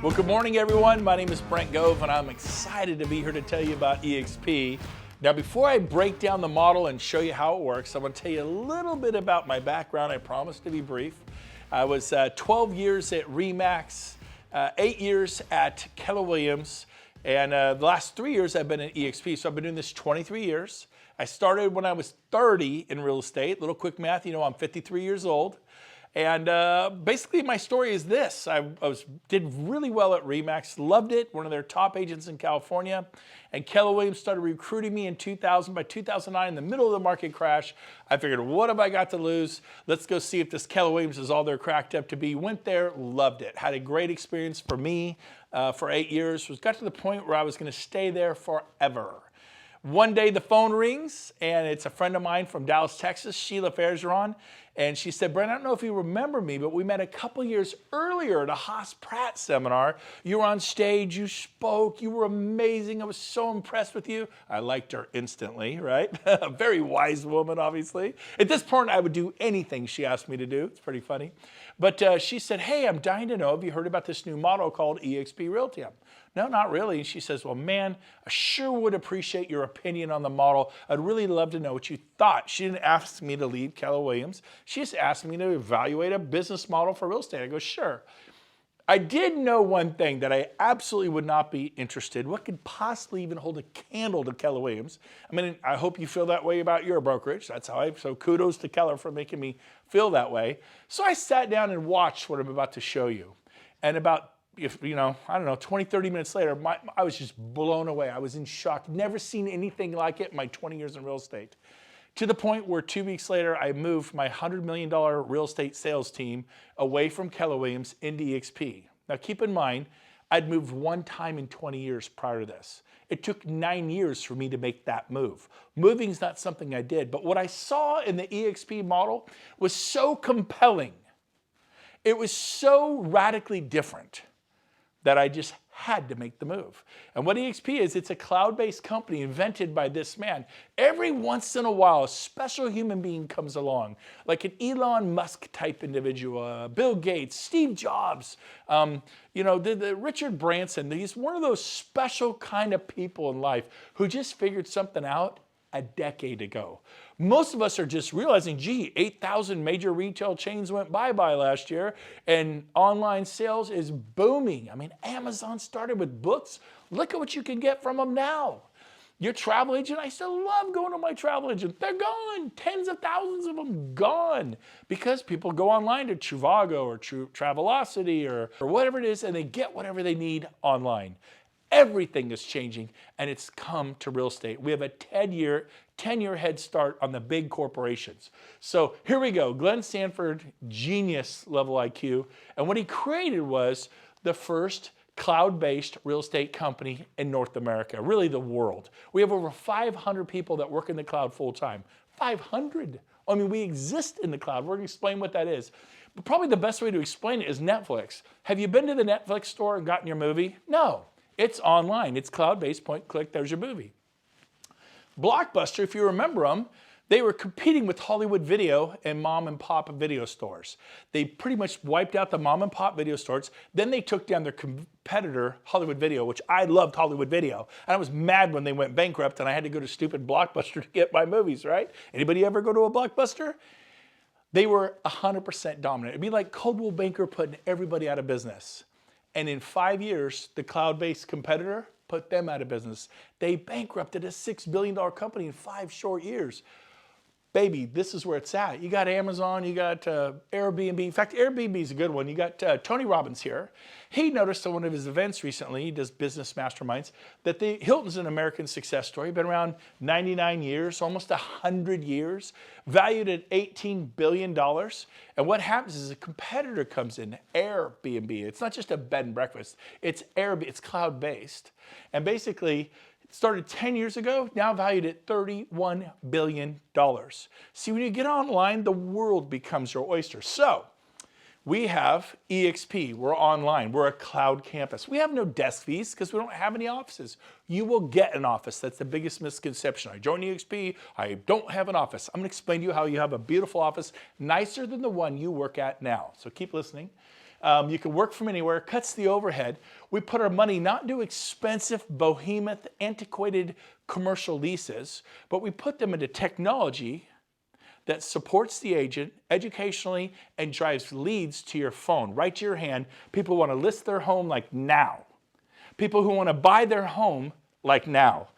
Well, good morning, everyone. My name is Brent Gove, and I'm excited to be here to tell you about EXP. Now, before I break down the model and show you how it works, I'm going to tell you a little bit about my background. I promise to be brief. I was 12 years at RE/MAX, 8 years at Keller Williams, and the last 3 years I've been at EXP, so I've been doing this 23 years. I started when I was 30 in real estate. Little quick math, you know, I'm 53 years old. And basically my story is this. I did really well at RE/MAX, loved it, one of their top agents in California. And Keller Williams started recruiting me in 2000. By 2009, in the middle of the market crash, I figured, what have I got to lose? Let's go see if this Keller Williams is all they're cracked up to be. Went there, loved it. Had a great experience for me for 8 years. Got to the point where I was going to stay there forever. One day the phone rings, and it's a friend of mine from Dallas, Texas, Sheila Fairgeron, and she said, Brent, I don't know if you remember me, but we met a couple years earlier at a Haas Pratt seminar. You were on stage, you spoke, you were amazing. I was so impressed with you. I liked her instantly, right? A very wise woman, obviously. At this point, I would do anything she asked me to do. It's pretty funny. But she said, hey, I'm dying to know, have you heard about this new model called EXP Realty? No, not really. She says, well, man, I sure would appreciate your opinion on the model. I'd really love to know what you thought. She didn't ask me to leave Keller Williams. She just asked me to evaluate a business model for real estate. I go, sure. I did know one thing, that I absolutely would not be interested. What could possibly even hold a candle to Keller Williams? I mean, I hope you feel that way about your brokerage. That's how so kudos to Keller for making me feel that way. So I sat down and watched what I'm about to show you. And about, I don't know, 20, 30 minutes later, I was just blown away. I was in shock. Never seen anything like it in my 20 years in real estate. To the point where 2 weeks later, I moved my $100 million real estate sales team away from Keller Williams into EXP. Now keep in mind, I'd moved one time in 20 years prior to this. It took 9 years for me to make that move. Moving's not something I did, but what I saw in the EXP model was so compelling. It was so radically different that I just had to make the move. And what EXP is, it's a cloud-based company invented by this man. Every once in a while, a special human being comes along, like an Elon Musk type individual, Bill Gates, Steve Jobs, the Richard Branson. He's one of those special kind of people in life who just figured something out a decade ago. Most of us are just realizing, gee, 8,000 major retail chains went bye-bye last year, and online sales is booming. I mean, Amazon started with books. Look at what you can get from them now. Your travel agent, I still love going to my travel agent. They're gone. Tens of thousands of them gone, because people go online to Trivago or Travelocity or whatever it is, and they get whatever they need online. Everything is changing, and it's come to real estate. We have a 10-year head start on the big corporations. So here we go. Glenn Sanford, genius level IQ. And what he created was the first cloud-based real estate company in North America, really the world. We have over 500 people that work in the cloud full-time. 500. I mean, we exist in the cloud. We're going to explain what that is. But probably the best way to explain it is Netflix. Have you been to the Netflix store and gotten your movie? No. It's online. It's cloud-based, point, click, there's your movie. Blockbuster, if you remember them, they were competing with Hollywood Video and mom and pop video stores. They pretty much wiped out the mom and pop video stores. Then they took down their competitor, Hollywood Video, which I loved Hollywood Video. And I was mad when they went bankrupt and I had to go to stupid Blockbuster to get my movies, right? Anybody ever go to a Blockbuster? They were 100% dominant. It'd be like Coldwell Banker putting everybody out of business. And in 5 years, the cloud-based competitor put them out of business. They bankrupted a $6 billion company in 5 short years. Baby, this is where it's at. You got Amazon, you got Airbnb. In fact, Airbnb is a good one. You got Tony Robbins here. He noticed at one of his events recently, he does business masterminds, that the Hilton's an American success story. Been around 99 years, almost 100 years, valued at $18 billion. And what happens is a competitor comes in, Airbnb. It's not just a bed and breakfast. It's Airbnb. It's cloud-based. And basically, started 10 years ago, now valued at $31 billion. See, when you get online, the world becomes your oyster. So we have EXP, we're online, we're a cloud campus. We have no desk fees because we don't have any offices. You will get an office. That's the biggest misconception. I joined EXP, I don't have an office. I'm gonna explain to you how you have a beautiful office, nicer than the one you work at now. So keep listening. You can work from anywhere, cuts the overhead. We put our money not into expensive, behemoth, antiquated commercial leases, but we put them into technology that supports the agent educationally and drives leads to your phone, right to your hand. People want to list their home like now. People who want to buy their home like now.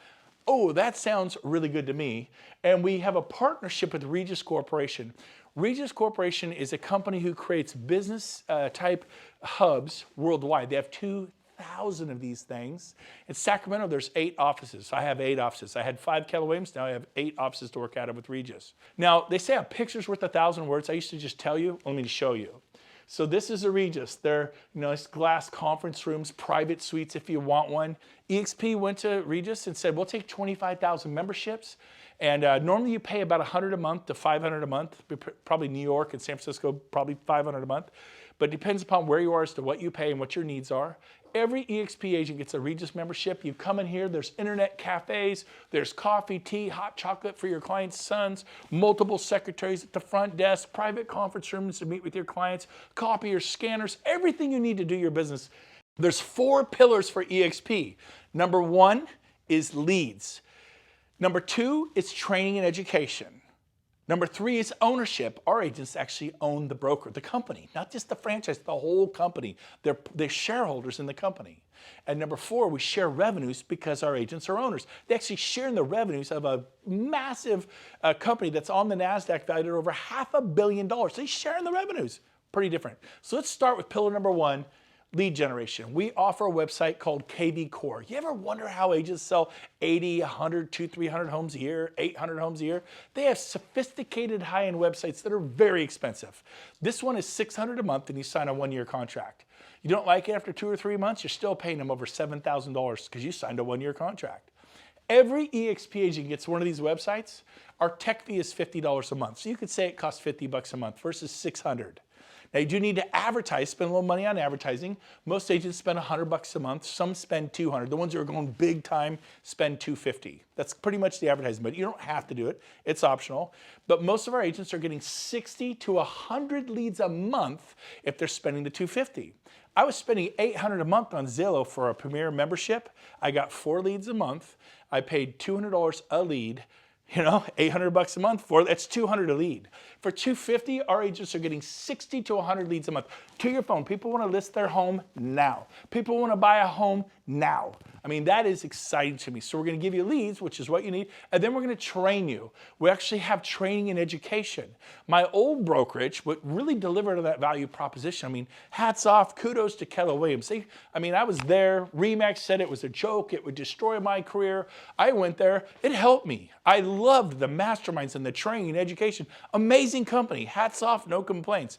Oh, that sounds really good to me. And we have a partnership with Regus Corporation. Regus Corporation is a company who creates business type hubs worldwide. They have 2,000 of these things. In Sacramento, there's 8 offices. I have 8 offices. I had 5 Keller Williams. Now I have 8 offices to work out of with Regus. Now, they say a picture's worth 1,000 words. I used to just tell you. Let me show you. So this is a Regus. They're nice glass conference rooms, private suites if you want one. EXP went to Regus and said, we'll take 25,000 memberships. And normally you pay about $100 a month to $500 a month, probably New York and San Francisco, probably $500 a month. But it depends upon where you are as to what you pay and what your needs are. Every EXP agent gets a Regus membership. You come in here, there's internet cafes, there's coffee, tea, hot chocolate for your clients' sons, multiple secretaries at the front desk, private conference rooms to meet with your clients, copiers, scanners, everything you need to do your business. There's 4 pillars for EXP. Number 1 is leads. Number 2 is training and education. Number 3 is ownership. Our agents actually own the broker, the company, not just the franchise, the whole company. They're shareholders in the company. And number 4, we share revenues because our agents are owners. They actually share in the revenues of a massive company that's on the NASDAQ valued at over $500 million. They share in the revenues. Pretty different. So let's start with pillar number 1. Lead generation. We offer a website called KV Core. You ever wonder how agents sell 80, 100, 200, 300 homes a year, 800 homes a year? They have sophisticated high-end websites that are very expensive. This one is $600 a month and you sign a 1-year contract. You don't like it after 2 or 3 months, you're still paying them over $7,000 because you signed a 1-year contract. Every EXP agent gets one of these websites. Our tech fee is $50 a month. So you could say it costs $50 a month versus $600. Now you do need to advertise, spend a little money on advertising. Most agents spend $100 a month, some spend $200. The ones who are going big time spend $250. That's pretty much the advertising, but you don't have to do it. It's optional. But most of our agents are getting 60 to 100 leads a month if they're spending the $250. I was spending $800 a month on Zillow for a Premier membership. I got 4 leads a month. I paid $200 a lead. $800 a month for that's $200 a lead. For $250, our agents are getting 60 to 100 leads a month to your phone. People want to list their home now. People want to buy a home now. I mean, that is exciting to me. So we're going to give you leads, which is what you need, and then we're going to train you. We actually have training and education. My old brokerage, what really delivered on that value proposition, I mean, hats off, kudos to Keller Williams. I was there. RE/MAX said it was a joke. It would destroy my career. I went there. It helped me. I loved the masterminds and the training and education. Amazing company. Hats off, no complaints.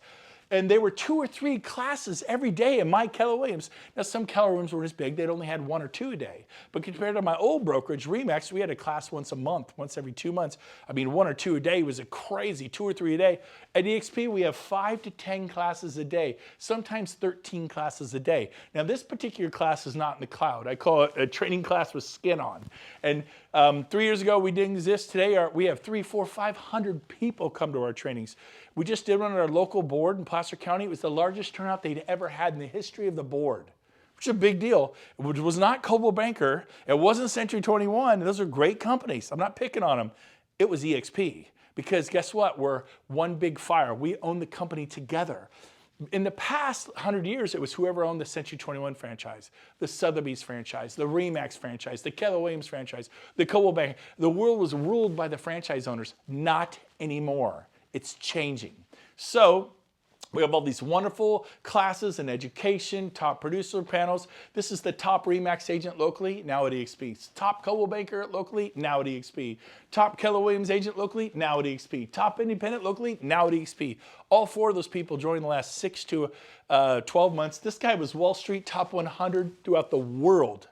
And they were 2 or 3 classes every day in my Keller Williams. Now, some Keller Williams were as big, they'd only had 1 or 2 a day. But compared to my old brokerage, RE/MAX, we had a class once a month, once every 2 months. I mean, 1 or 2 a day was a crazy, 2 or 3 a day. At EXP, we have 5 to 10 classes a day, sometimes 13 classes a day. Now, this particular class is not in the cloud. I call it a training class with skin on. And 3 years ago, we didn't exist. Today, we have 300, 400, 500 people come to our trainings. We just did one at our local board in Placer County. It was the largest turnout they'd ever had in the history of the board, which is a big deal. It was not Coldwell Banker. It wasn't Century 21. Those are great companies. I'm not picking on them. It was EXP because guess what? We're one big fire. We own the company together. In the past 100 years, it was whoever owned the Century 21 franchise, the Sotheby's franchise, the RE/MAX franchise, the Keller Williams franchise, the Coldwell Banker. The world was ruled by the franchise owners. Not anymore. It's changing. So we have all these wonderful classes and education, top producer panels. This is the top RE/MAX agent locally, now at EXP. Top Coldwell Banker locally, now at EXP. Top Keller Williams agent locally, now at EXP. Top independent locally, now at EXP. All 4 of those people joined the last 6 to 12 months. This guy was Wall Street top 100 throughout the world.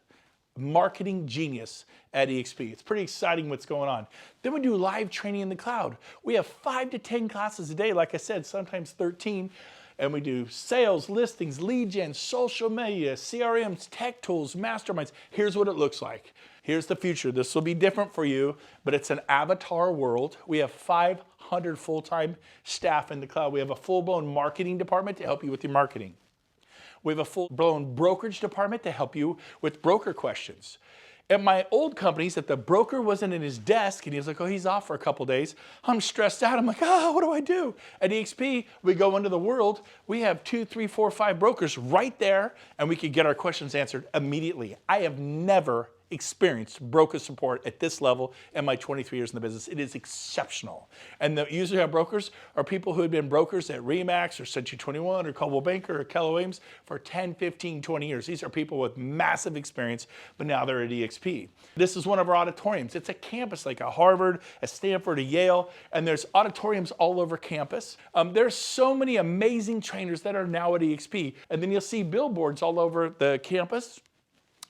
Marketing genius at EXP. It's pretty exciting what's going on. Then we do live training in the cloud. We have 5 to 10 classes a day, like I said, sometimes 13. And we do sales, listings, lead gen, social media, CRMs, tech tools, masterminds. Here's what it looks like. Here's the future. This will be different for you, but it's an avatar world. We have 500 full-time staff in the cloud. We have a full-blown marketing department to help you with your marketing. We have a full-blown brokerage department to help you with broker questions. At my old companies, if the broker wasn't in his desk and he was like, oh, he's off for a couple days, I'm stressed out. I'm like, what do I do? At EXP, we go into the world. We have 2, 3, 4, 5 brokers right there, and we can get our questions answered immediately. I have never experienced broker support at this level in my 23 years in the business. It is exceptional. And usually our brokers are people who have been brokers at RE/MAX or Century 21 or Coldwell Banker or Keller Williams for 10, 15, 20 years. These are people with massive experience, but now they're at EXP. This is one of our auditoriums. It's a campus like a Harvard, a Stanford, a Yale, and there's auditoriums all over campus. There's so many amazing trainers that are now at EXP. And then you'll see billboards all over the campus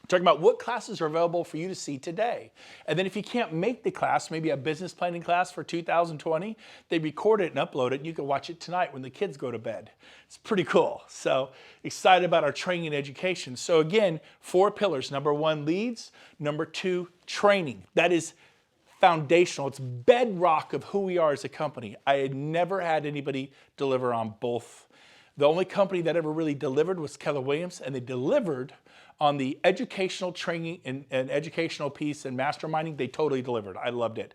talking about what classes are available for you to see today. And then if you can't make the class, maybe a business planning class for 2020, they record it and upload it, and you can watch it tonight when the kids go to bed. It's pretty cool. So excited about our training and education. So again, 4 pillars. Number 1, leads. Number 2, training. That is foundational. It's bedrock of who we are as a company. I had never had anybody deliver on both. The only company that ever really delivered was Keller Williams, and they delivered on the educational training and educational piece and masterminding. They totally delivered. I loved it.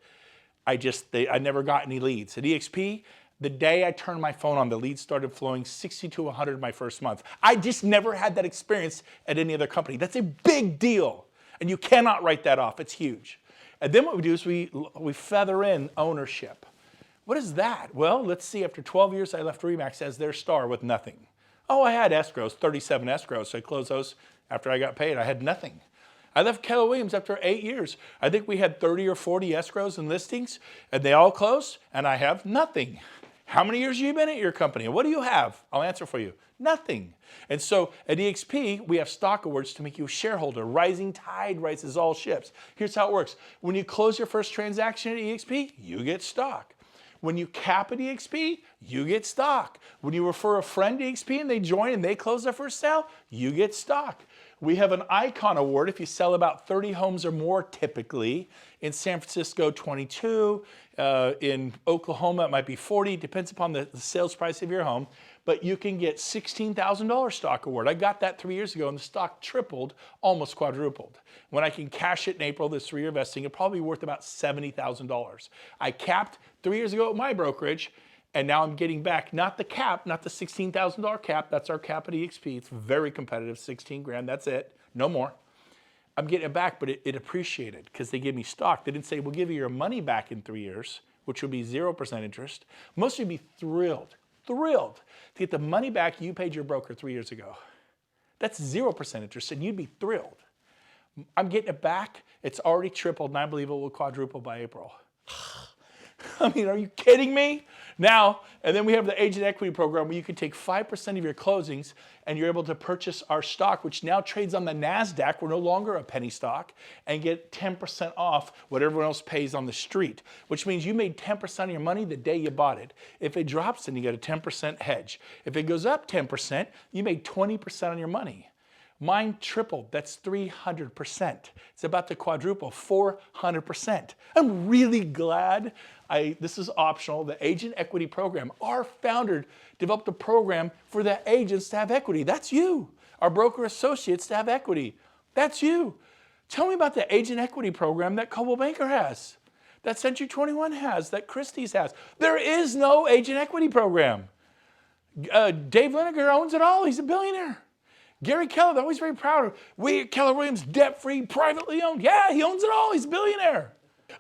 I never got any leads. At EXP, the day I turned my phone on, the leads started flowing 60 to 100 my first month. I just never had that experience at any other company. That's a big deal, and you cannot write that off. It's huge. And then what we do is we feather in ownership. What is that? Well, let's see. After 12 years, I left RE/MAX as their star with nothing. Oh, I had escrows, 37 escrows, so I closed those after I got paid. I had nothing. I left Keller Williams after 8 years. I think we had 30 or 40 escrows and listings, and they all closed, and I have nothing. How many years have you been at your company? What do you have? I'll answer for you. Nothing. And so at EXP, we have stock awards to make you a shareholder. Rising tide rises all ships. Here's how it works. When you close your first transaction at EXP, you get stock. When you cap at EXP, you get stock. When you refer a friend to EXP and they join and they close their first sale, you get stock. We have an Icon Award if you sell about 30 homes or more typically. In San Francisco, 22. In Oklahoma, it might be 40. Depends upon the sales price of your home. But you can get $16,000 stock award. I got that 3 years ago, and the stock tripled, almost quadrupled. When I can cash it in April, this 3-year vesting, it'll probably be worth about $70,000. I capped 3 years ago at my brokerage, and now I'm getting back, not the cap, not the $16,000 cap. That's our cap at EXP. It's very competitive, 16 grand, that's it, no more. I'm getting it back, but it appreciated because they gave me stock. They didn't say, we'll give you your money back in 3 years, which would be 0% interest. Most of you would be thrilled to get the money back you paid your broker 3 years ago. That's 0% interest, and you'd be thrilled. I'm getting it back. It's already tripled, and I believe it will quadruple by April. I mean, are you kidding me? Now, and then we have the agent equity program where you can take 5% of your closings and you're able to purchase our stock, which now trades on the NASDAQ. We're no longer a penny stock, and get 10% off what everyone else pays on the street, which means you made 10% of your money the day you bought it. If it drops, then you get a 10% hedge. If it goes up 10%, you made 20% on your money. Mine tripled. That's 300%. It's about to quadruple, 400%. I'm really glad this is optional. The Agent Equity Program. Our founder developed a program for the agents to have equity. That's you. Our broker associates to have equity. That's you. Tell me about the Agent Equity Program that Coldwell Banker has, that Century 21 has, that Christie's has. There is no Agent Equity Program. Dave Lineker owns it all. He's a billionaire. Gary Keller, they're always very proud of. We at Keller Williams, debt-free, privately owned. Yeah, he owns it all. He's a billionaire.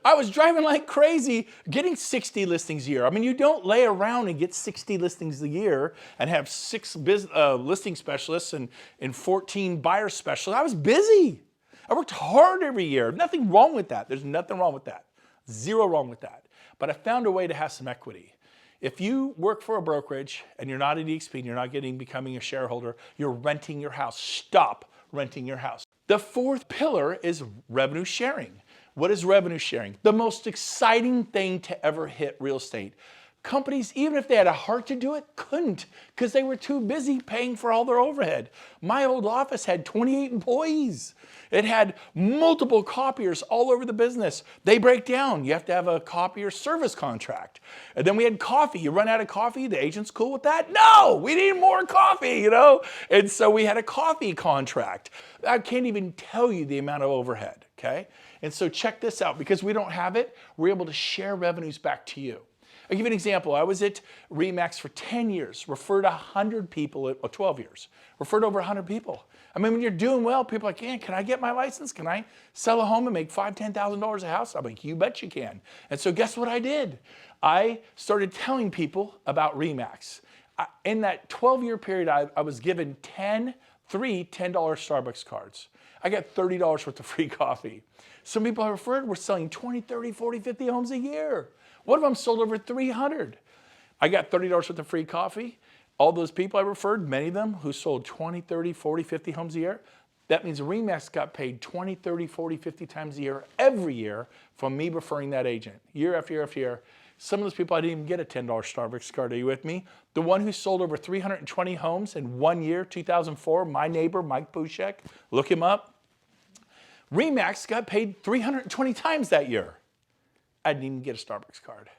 I was driving like crazy, getting 60 listings a year. I mean, you don't lay around and get 60 listings a year and have 6 listing specialists and 14 buyer specialists. I was busy. I worked hard every year. Nothing wrong with that. There's nothing wrong with that. Zero wrong with that. But I found a way to have some equity. If you work for a brokerage and you're not at EXP and you're not becoming a shareholder, you're renting your house. Stop renting your house. The 4th pillar is revenue sharing. What is revenue sharing? The most exciting thing to ever hit real estate. Companies, even if they had a heart to do it, couldn't because they were too busy paying for all their overhead. My old office had 28 employees. It had multiple copiers all over the business. They break down. You have to have a copier service contract. And then we had coffee. You run out of coffee, the agent's cool with that? No, we need more coffee, you know? And so we had a coffee contract. I can't even tell you the amount of overhead, okay? And so check this out. Because we don't have it, we're able to share revenues back to you. I'll give you an example. I was at RE/MAX for 10 years, referred 100 people, or 12 years, referred over 100 people. I mean, when you're doing well, people are like, yeah, can I get my license? Can I sell a home and make $5,000, $10,000 a house? I'm like, you bet you can. And so guess what I did? I started telling people about RE/MAX. In that 12-year period, I was given three $10 Starbucks cards. I got $30 worth of free coffee. Some people I referred were selling 20, 30, 40, 50 homes a year. One of them sold over 300. I got $30 worth of free coffee. All those people I referred, many of them who sold 20, 30, 40, 50 homes a year, that means RE/MAX got paid 20, 30, 40, 50 times a year, every year, from me referring that agent, year after year after year. Some of those people, I didn't even get a $10 Starbucks card. Are you with me? The one who sold over 320 homes in 1 year, 2004, my neighbor, Mike Pushek, look him up. RE/MAX got paid 320 times that year. I didn't even get a Starbucks card.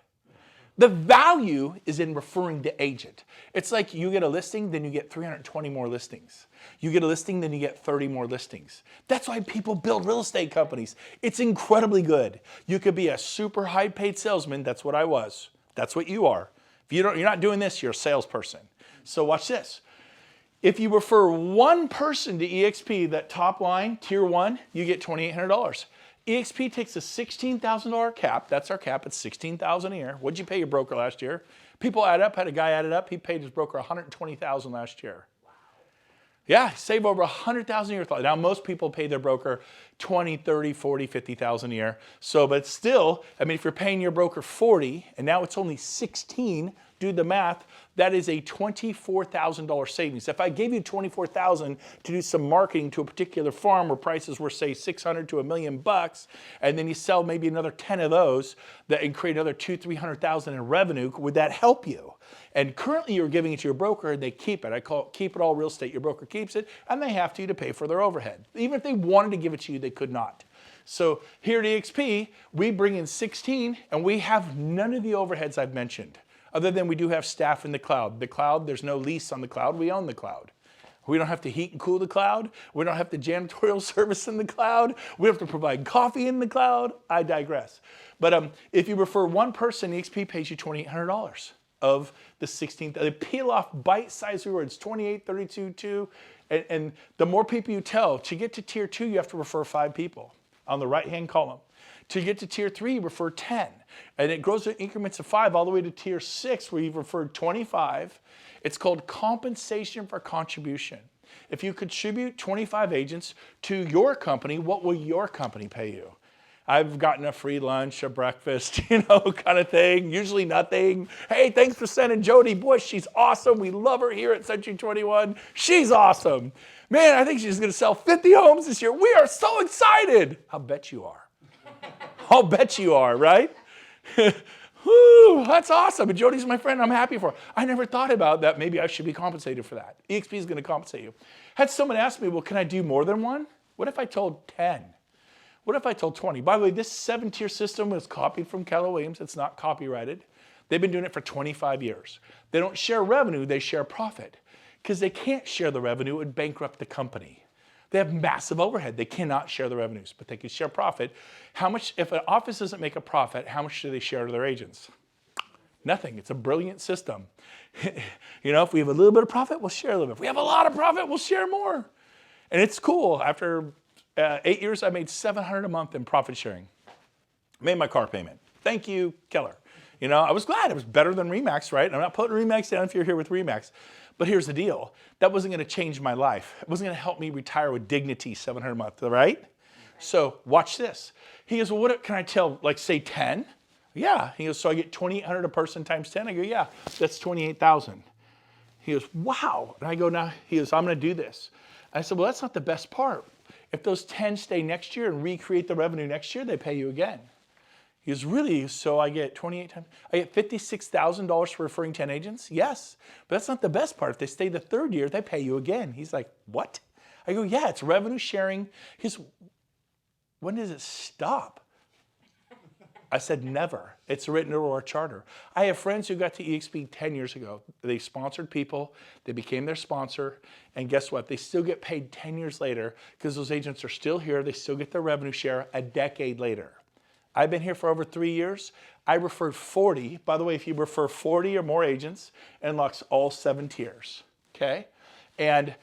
The value is in referring the agent. It's like you get a listing, then you get 320 more listings. You get a listing, then you get 30 more listings. That's why people build real estate companies. It's incredibly good. You could be a super high paid salesman. That's what I was. That's what you are. If you're not doing this, you're a salesperson. So watch this. If you refer one person to EXP, that top line, tier 1, you get $2,800. EXP takes a $16,000 cap. That's our cap. It's $16,000 a year. What'd you pay your broker last year? People add up. Had a guy added up. He paid his broker $120,000 last year. Wow. Yeah, save over $100,000 a year. Now most people pay their broker $20,000, $30,000, $40,000, $50,000 a year. So, but still, I mean, if you're paying your broker $40,000 and now it's only $16,000, do the math. That is a $24,000 savings. If I gave you $24,000 to do some marketing to a particular farm where prices were, say, $600,000 to $1 million, and then you sell maybe another 10 of those and create another $200,000, $300,000 in revenue, would that help you? And currently you're giving it to your broker and they keep it. I call it keep it all real estate. Your broker keeps it and they have to pay for their overhead. Even if they wanted to give it to you, they could not. So here at EXP, we bring in 16 and we have none of the overheads I've mentioned. Other than we do have staff in the cloud. The cloud, there's no lease on the cloud. We own the cloud. We don't have to heat and cool the cloud. We don't have to janitorial service in the cloud. We have to provide coffee in the cloud. I digress. But if you refer one person, EXP pays you $2,800 of the 16th. They peel off bite-sized rewards, 28, 32, 2. And the more people you tell, to get to tier 2, you have to refer 5 people on the right-hand column. To get to tier 3, you refer 10. And it grows in increments of 5 all the way to tier 6 where you've referred 25. It's called compensation for contribution. If you contribute 25 agents to your company, what will your company pay you? I've gotten a free lunch, a breakfast, kind of thing. Usually nothing. Hey, thanks for sending Jody Bush. She's awesome. We love her here at Century 21. She's awesome. Man, I think she's going to sell 50 homes this year. We are so excited. I'll bet you are. I'll bet you are, right? Woo, that's awesome. And Jody's my friend. I'm happy for her. I never thought about that. Maybe I should be compensated for that. EXP is going to compensate you. Had someone ask me, well, can I do more than one? What if I told 10? What if I told 20? By the way, this 7-tier system was copied from Keller Williams. It's not copyrighted. They've been doing it for 25 years. They don't share revenue. They share profit. Because they can't share the revenue. It would bankrupt the company. They have massive overhead. They cannot share the revenues, but they can share profit. How much, if an office doesn't make a profit, how much do they share to their agents? Nothing. It's a brilliant system. If we have a little bit of profit, we'll share a little bit. If we have a lot of profit, we'll share more. And it's cool. After 8 years, I made $700 a month in profit sharing. Made my car payment. Thank you, Keller. I was glad. It was better than RE/MAX, right? I'm not putting RE/MAX down if you're here with RE/MAX. But here's the deal. That wasn't going to change my life. It wasn't going to help me retire with dignity, $700 a month, right? So watch this. He goes, well, what can I tell, like say 10? Yeah. He goes, so I get $2,800 a person times 10? I go, yeah, that's $28,000. He goes, wow. And I go, now, he goes, I'm going to do this. I said, well, that's not the best part. If those 10 stay next year and recreate the revenue next year, they pay you again. He goes, really? So I get 28 times, I get $56,000 for referring 10 agents? Yes, but that's not the best part. If they stay the third year, they pay you again. He's like, what? I go, yeah, it's revenue sharing. He's, when does it stop? I said, never. It's written into our charter. I have friends who got to EXP 10 years ago. They sponsored people. They became their sponsor. And guess what? They still get paid 10 years later because those agents are still here. They still get their revenue share a decade later. I've been here for over 3 years. I referred 40. By the way, if you refer 40 or more agents, it unlocks all 7 tiers, okay? And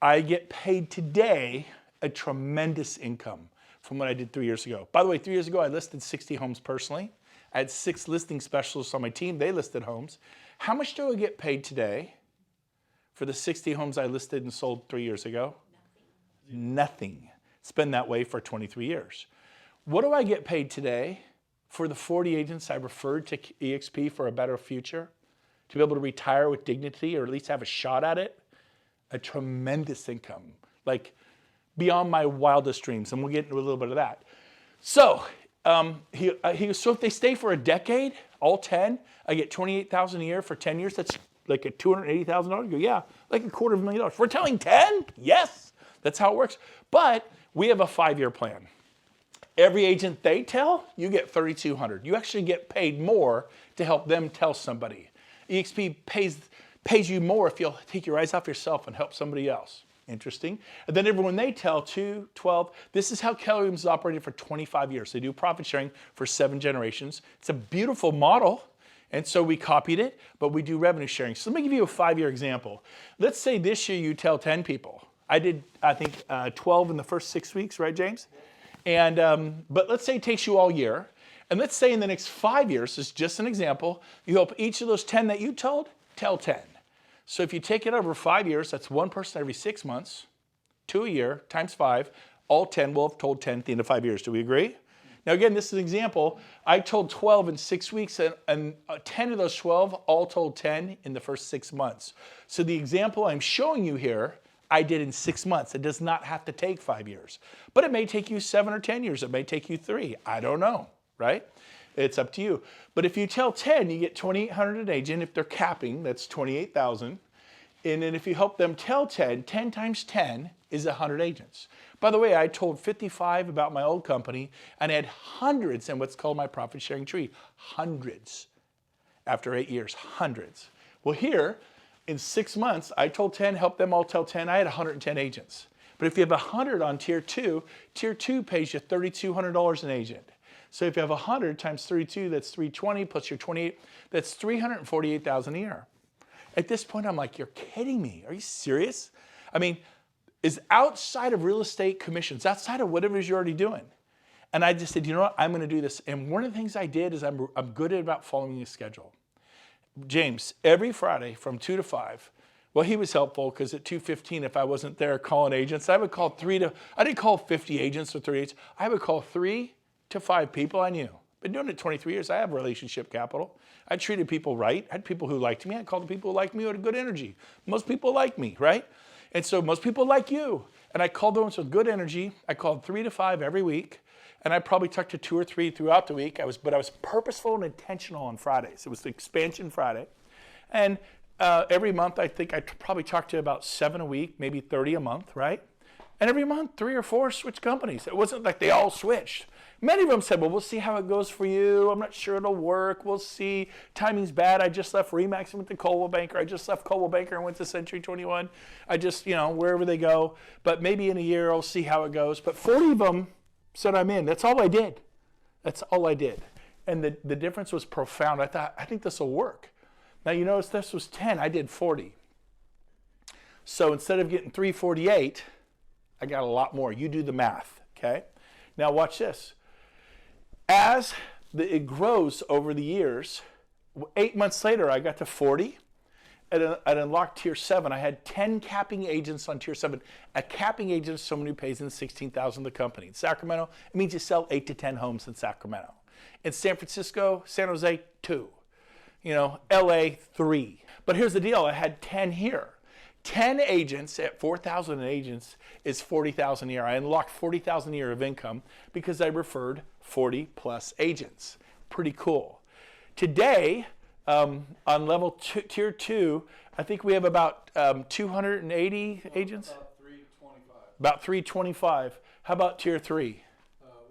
I get paid today a tremendous income from what I did 3 years ago. By the way, 3 years ago, I listed 60 homes personally. I had 6 listing specialists on my team. They listed homes. How much do I get paid today for the 60 homes I listed and sold 3 years ago? Nothing. It's been that way for 23 years. What do I get paid today for the 40 agents I referred to EXP for a better future? To be able to retire with dignity or at least have a shot at it? A tremendous income. Like, beyond my wildest dreams, and we'll get into a little bit of that. So, so if they stay for a decade, all 10, I get $28,000 a year for 10 years. That's like a $280,000. Go, yeah, like $250,000. We're telling 10? Yes, that's how it works. But we have a 5-year plan. Every agent they tell, you get $3,200. You actually get paid more to help them tell somebody. EXP pays you more if you'll take your eyes off yourself and help somebody else. Interesting. And then everyone they tell, 2, 12, this is how Keller Williams has operated for 25 years. They do profit sharing for 7 generations. It's a beautiful model. And so we copied it, but we do revenue sharing. So let me give you a 5-year example. Let's say this year you tell 10 people. I did, I think, 12 in the first 6 weeks, right, James? And, but let's say it takes you all year. And let's say in the next 5 years, this is just an example, you help each of those 10 that you told, tell 10. So if you take it over 5 years, that's 1 person every 6 months, 2 a year, times 5, all 10 will have told 10 at the end of 5 years. Do we agree? Now again, this is an example. I told 12 in 6 weeks, and 10 of those 12 all told 10 in the first 6 months. So the example I'm showing you here, I did in 6 months. It does not have to take 5 years. But it may take you 7 or 10 years. It may take you 3. I don't know, right? It's up to you. But if you tell 10, you get $2,800 an agent. If they're capping, that's $28,000. And then if you help them tell 10, 10 times 10 is 100 agents. By the way, I told 55 about my old company and I had hundreds in what's called my profit sharing tree. Hundreds. After 8 years, hundreds. Well, here, in 6 months, I told 10, helped them all tell 10. I had 110 agents. But if you have 100 on tier 2 pays you $3,200 an agent. So if you have 100 times 32, that's 320 plus your 28, that's $348,000 a year. At this point, I'm like, you're kidding me. Are you serious? I mean, is outside of real estate commissions, outside of whatever it is you're already doing. And I just said, you know what, I'm going to do this. And one of the things I did is I'm good at about following a schedule. James, every Friday from 2 to 5, well, he was helpful because at 2:15, if I wasn't there calling agents, I would call I didn't call 50 agents or 30 agents. I would call 3 to 5 people I knew. Been doing it 23 years. I have relationship capital. I treated people right. I had people who liked me. I called the people who liked me who had good energy. Most people like me, right? And so most people like you. And I called those with good energy. I called 3 to 5 every week. And I probably talked to 2 or 3 throughout the week. But I was purposeful and intentional on Fridays. It was the expansion Friday. And every month, I think I probably talked to about 7 a week, maybe 30 a month, right? And every month, 3 or 4 switched companies. It wasn't like they all switched. Many of them said, well, we'll see how it goes for you. I'm not sure it'll work. We'll see. Timing's bad. I just left Remax and went to Coldwell Banker. I just left Coldwell Banker and went to Century 21. I just, wherever they go. But maybe in a year, I'll see how it goes. But 40 of them said I'm in. That's all I did. That's all I did. And the difference was profound. I thought, I think this will work. Now, you notice this was 10. I did 40. So instead of getting 348, I got a lot more. You do the math, okay? Now watch this. As it grows over the years, 8 months later, I got to 40. At unlocked tier 7, I had 10 capping agents on tier 7. A capping agent is someone who pays in $16,000 the company. In Sacramento, it means you sell 8 to 10 homes in Sacramento. In San Francisco, San Jose, 2. LA, 3. But here's the deal. I had 10 here. 10 agents at 4,000 agents is 40,000 a year. I unlocked 40,000 a year of income because I referred 40 plus agents. Pretty cool. Today, on level tier 2, I think we have about 280 agents? About 325. About 325. How about tier 3?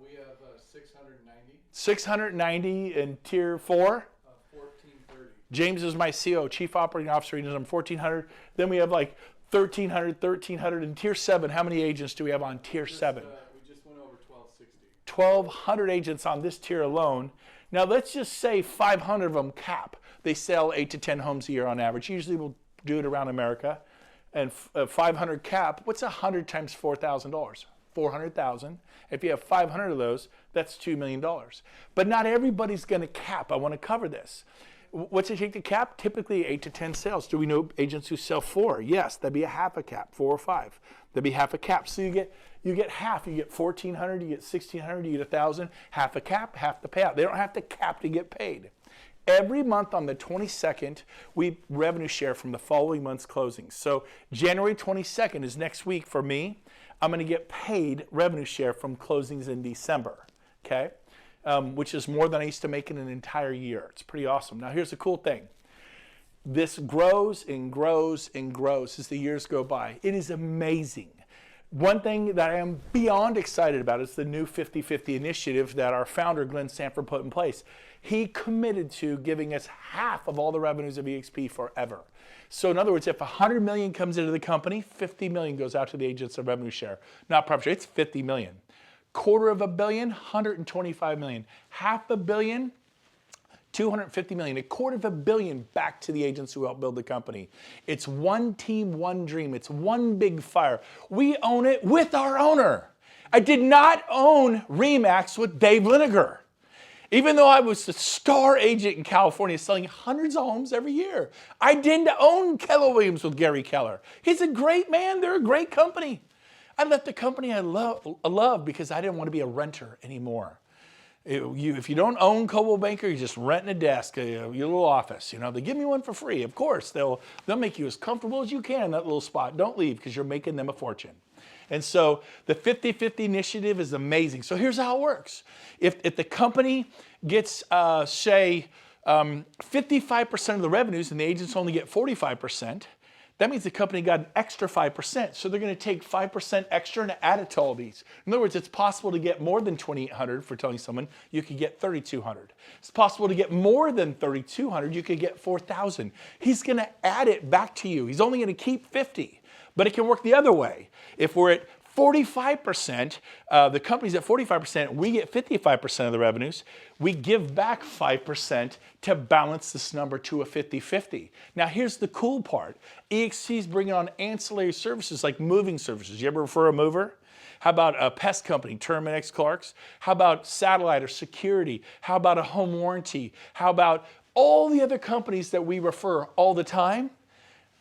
We have 690. 690 in tier 4? 1430. James is my CO, Chief Operating Officer. He does them 1,400. Then we have like 1,300 in tier 7. How many agents do we have on tier 7? We just went over 1260. 1,200 agents on this tier alone. Now let's just say 500 of them cap. They sell 8 to 10 homes a year on average. Usually we'll do it around America. And 500 cap, what's 100 times $4,000? 400,000. If you have 500 of those, that's $2 million. But not everybody's going to cap. I want to cover this. What's it take to cap? Typically 8 to 10 sales. Do we know agents who sell 4? Yes, that'd be a half a cap, 4 or 5. That'd be half a cap. So you get half. You get 1,400, you get 1,600, you get 1,000. Half a cap, half the payout. They don't have to cap to get paid. Every month on the 22nd, we revenue share from the following month's closings. So January 22nd is next week for me. I'm going to get paid revenue share from closings in December, okay? Which is more than I used to make in an entire year. It's pretty awesome. Now here's the cool thing. This grows and grows and grows as the years go by. It is amazing. One thing that I am beyond excited about is the new 50-50 initiative that our founder, Glenn Sanford, put in place. He committed to giving us half of all the revenues of EXP forever. So in other words, if 100 million comes into the company, 50 million goes out to the agents of revenue share. Not profit share, it's 50 million. $250 million, 125 million. $500 million, 250 million. $250 million back to the agents who helped build the company. It's one team, one dream. It's one big fire. We own it with our owner. I did not own RE/MAX with Dave Liniger. Even though I was the star agent in California selling hundreds of homes every year. I didn't own Keller Williams with Gary Keller. He's a great man. They're a great company. I left the company I love because I didn't want to be a renter anymore. If you don't own Coldwell Banker, you're just renting a desk, your little office. You know, they give me one for free. Of course, they'll make you as comfortable as you can in that little spot. Don't leave because you're making them a fortune. And so the 50-50 initiative is amazing. So here's how it works. If the company gets, say, 55% of the revenues and the agents only get 45%, that means the company got an extra 5%. So they're going to take 5% extra and add it to all these. In other words, it's possible to get more than 2,800 for telling someone you could get 3,200. It's possible to get more than 3,200. You could get 4,000. He's going to add it back to you. He's only going to keep 50. But it can work the other way. If we're at 45%, the company's at 45%, we get 55% of the revenues, we give back 5% to balance this number to a 50-50. Now here's the cool part. EXP is bringing on ancillary services like moving services. You ever refer a mover? How about a pest company, Terminix Clark's? How about satellite or security? How about a home warranty? How about all the other companies that we refer all the time?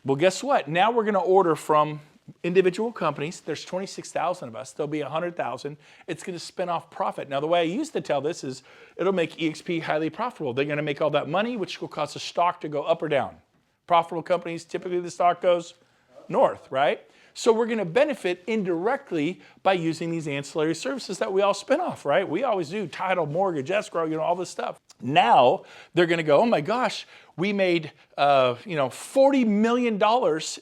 Well, guess what? Now we're going to order from individual companies. There's 26,000 of us. There'll be 100,000. It's going to spin off profit. Now, the way I used to tell this is it'll make EXP highly profitable. They're going to make all that money, which will cause the stock to go up or down. Profitable companies, typically the stock goes north, right? So we're going to benefit indirectly by using these ancillary services that we all spin off, right? We always do title, mortgage, escrow, all this stuff. Now they're going to go, oh my gosh, we made $40 million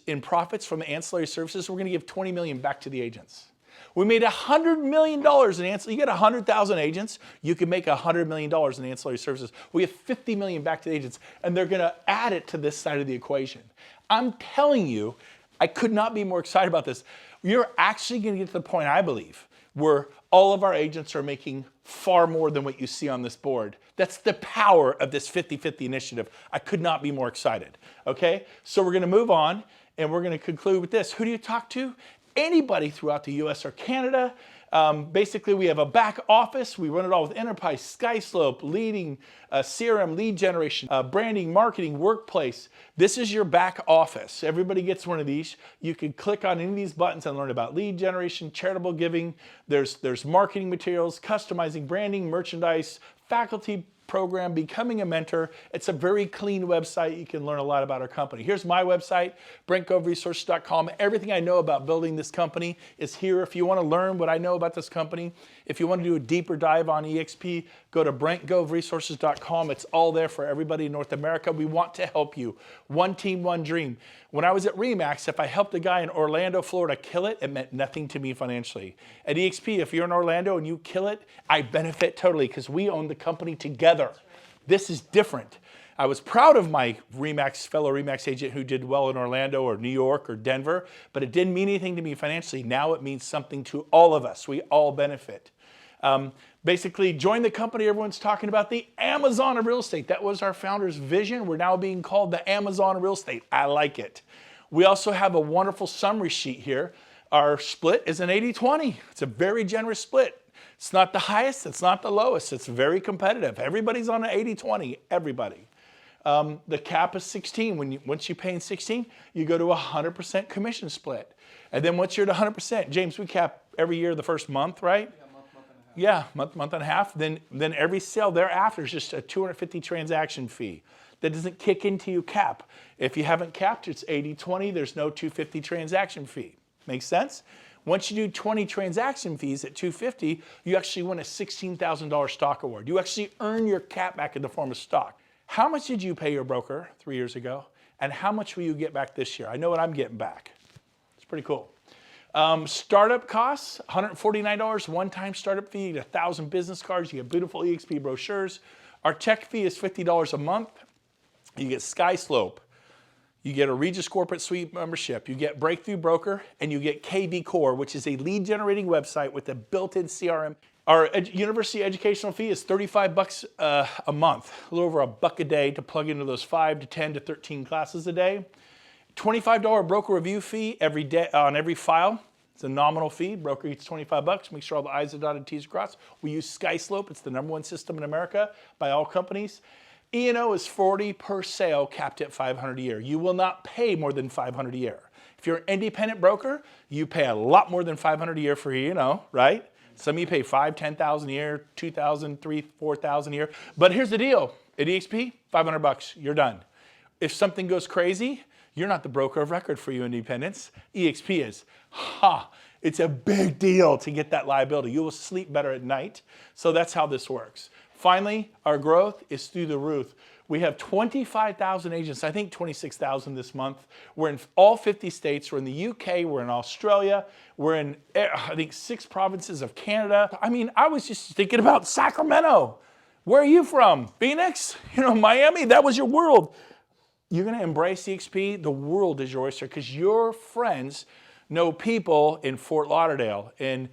in profits from ancillary services. We're going to give $20 million back to the agents. We made $100 million in ancillary. You get 100,000 agents, you can make $100 million in ancillary services. We have $50 million back to the agents, and they're going to add it to this side of the equation. I'm telling you, I could not be more excited about this. You're actually going to get to the point, I believe, where all of our agents are making far more than what you see on this board. That's the power of this 50-50 initiative. I could not be more excited. Okay? So we're going to move on, and we're going to conclude with this. Who do you talk to? Anybody throughout the US or Canada. Basically, we have a back office. We run it all with Enterprise, SkySlope, leading CRM, lead generation, branding, marketing, workplace. This is your back office. Everybody gets one of these. You can click on any of these buttons and learn about lead generation, charitable giving. There's marketing materials, customizing, branding, merchandise, faculty program, becoming a mentor. It's a very clean website. You can learn a lot about our company. Here's my website, BrentGoveResources.com. Everything I know about building this company is here. If you want to learn what I know about this company, if you want to do a deeper dive on EXP, go to BrentGoveResources.com. It's all there for everybody in North America. We want to help you. One team, one dream. When I was at RE/MAX, if I helped a guy in Orlando, Florida kill it, it meant nothing to me financially. At EXP, if you're in Orlando and you kill it, I benefit totally because we own the company together. This is different. I was proud of my fellow RE/MAX agent who did well in Orlando or New York or Denver, but it didn't mean anything to me financially. Now it means something to all of us. We all benefit. Basically, join the company. Everyone's talking about the Amazon of real estate. That was our founder's vision. We're now being called the Amazon of real estate. I like it. We also have a wonderful summary sheet here. Our split is an 80-20. It's a very generous split. It's not the highest. It's not the lowest. It's very competitive. Everybody's on an 80-20. Everybody. The cap is 16. Once you pay in 16, you go to a 100% commission split. And then once you're at 100%, James, we cap every year the first month, right? Yeah, month and a half. Then every sale thereafter is just a 250 transaction fee. That doesn't kick into your cap. If you haven't capped, it's 80-20. There's no 250 transaction fee. Make sense? Once you do 20 transaction fees at 250, you actually win a $16,000 stock award. You actually earn your cap back in the form of stock. How much did you pay your broker 3 years ago? And how much will you get back this year? I know what I'm getting back. It's pretty cool. Startup costs, $149, one-time startup fee, you get 1,000 business cards, you get beautiful EXP brochures. Our tech fee is $50 a month. You get SkySlope, you get a Regis Corporate Suite membership, you get Breakthrough Broker, and you get KV Core, which is a lead generating website with a built-in CRM. Our university educational fee is $35 a month, a little over $1 a day to plug into those 5 to 10 to 13 classes a day. $25 broker review fee every day on every file. It's a nominal fee. Broker eats $25. Make sure all the I's are dotted, T's are crossed. We use SkySlope. It's the #1 system in America by all companies. E&O is $40 per sale, capped at $500 a year. You will not pay more than $500 a year. If you're an independent broker, you pay a lot more than $500 a year for E&O, right? Some of you pay $5,000, $10,000 a year, $2,000, $3,000, $4,000 a year. But here's the deal. At EXP, $500, you're done. If something goes crazy, you're not the broker of record for you independents. EXP is. It's a big deal to get that liability. You will sleep better at night. So that's how this works. Finally, our growth is through the roof. We have 25,000 agents, I think 26,000 this month. We're in all 50 states. We're in the UK, we're in Australia, we're in, I think, 6 provinces of Canada. I mean, I was just thinking about Sacramento. Where are you from? Phoenix? You know, Miami? That was your world. You're going to embrace EXP. The world is your oyster because your friends know people in Fort Lauderdale, in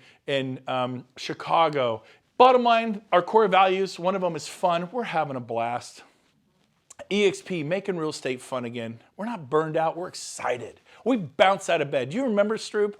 Chicago. Bottom line, our core values, one of them is fun. We're having a blast. EXP, making real estate fun again. We're not burned out. We're excited. We bounced out of bed. Do you remember, Stroop?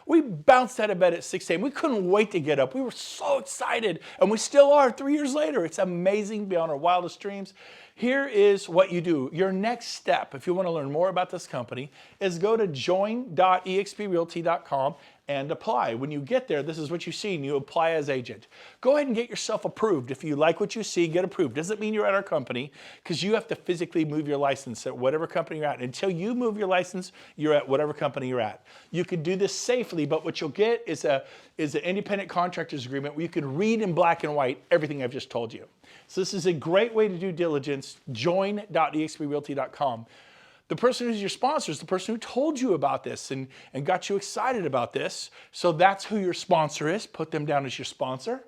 We bounced out of bed at 6 a.m. We couldn't wait to get up. We were so excited, and we still are 3 years later. It's amazing beyond our wildest dreams. Here is what you do. Your next step, if you want to learn more about this company, is go to join.exprealty.com and apply. When you get there, this is what you see, and you apply as agent. Go ahead and get yourself approved. If you like what you see, get approved. Doesn't mean you're at our company, because you have to physically move your license at whatever company you're at. Until you move your license, you're at whatever company you're at. You could do this safely, but what you'll get is an independent contractor's agreement where you can read in black and white everything I've just told you. So this is a great way to do diligence. Join.exprealty.com. The person who's your sponsor is the person who told you about this and got you excited about this. So that's who your sponsor is. Put them down as your sponsor.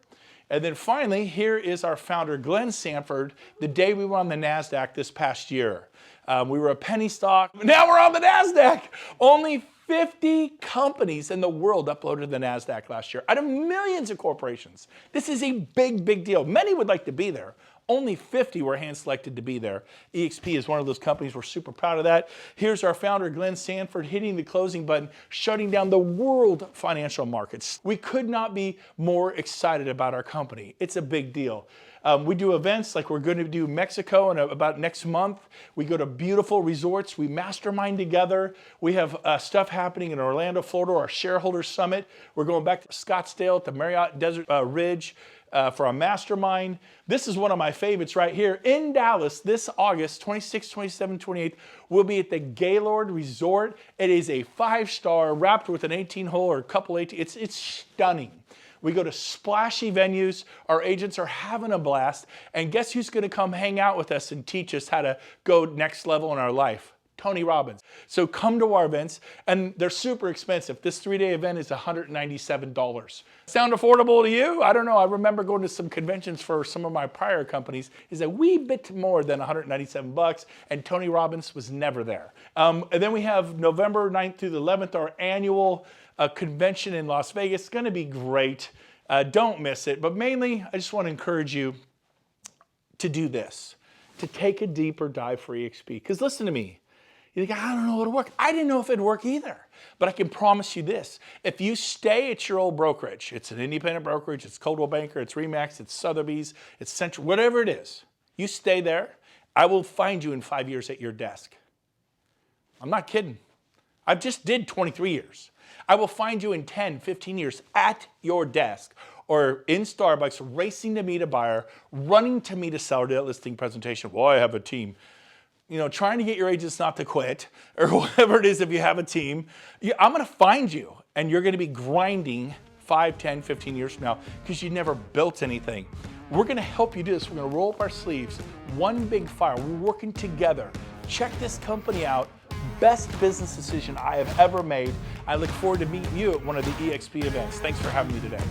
And then finally, here is our founder, Glenn Sanford, the day we were on the NASDAQ this past year. We were a penny stock. Now we're on the NASDAQ. Only 50 companies in the world uploaded to the NASDAQ last year out of millions of corporations. This is a big, big deal. Many would like to be there. Only 50 were hand-selected to be there. EXP is one of those companies. We're super proud of that. Here's our founder, Glenn Sanford, hitting the closing button, shutting down the world financial markets. We could not be more excited about our company. It's a big deal. We do events like we're going to do Mexico in about next month. We go to beautiful resorts. We mastermind together. We have stuff happening in Orlando, Florida, our shareholder summit. We're going back to Scottsdale at the Marriott Desert Ridge. for a mastermind. This is one of my favorites right here in Dallas this August 26, 27, 28. We'll be at the Gaylord Resort. It is a 5-star wrapped with an 18-hole or a couple 18. It's stunning. We go to splashy venues. Our agents are having a blast. And guess who's going to come hang out with us and teach us how to go next level in our life? Tony Robbins. So come to our events, and they're super expensive. This 3-day event is $197. Sound affordable to you? I don't know. I remember going to some conventions for some of my prior companies. It's a wee bit more than $197, and Tony Robbins was never there. And then we have November 9th through the 11th, our annual convention in Las Vegas. It's going to be great. Don't miss it. But mainly, I just want to encourage you to do this, to take a deeper dive for EXP. Because listen to me. You think, I don't know it'll work. I didn't know if it'd work either. But I can promise you this. If you stay at your old brokerage, it's an independent brokerage, it's Coldwell Banker, it's Remax, it's Sotheby's, it's Central, whatever it is, you stay there, I will find you in 5 years at your desk. I'm not kidding. I just did 23 years. I will find you in 10, 15 years at your desk or in Starbucks, racing to meet a buyer, running to meet a seller to that listing presentation. Well, I have a team. You know, trying to get your agents not to quit, or whatever it is if you have a team. I'm gonna find you, and you're gonna be grinding 5, 10, 15 years from now because you never built anything. We're gonna help you do this. We're gonna roll up our sleeves, one big fire. We're working together. Check this company out. Best business decision I have ever made. I look forward to meeting you at one of the EXP events. Thanks for having me today.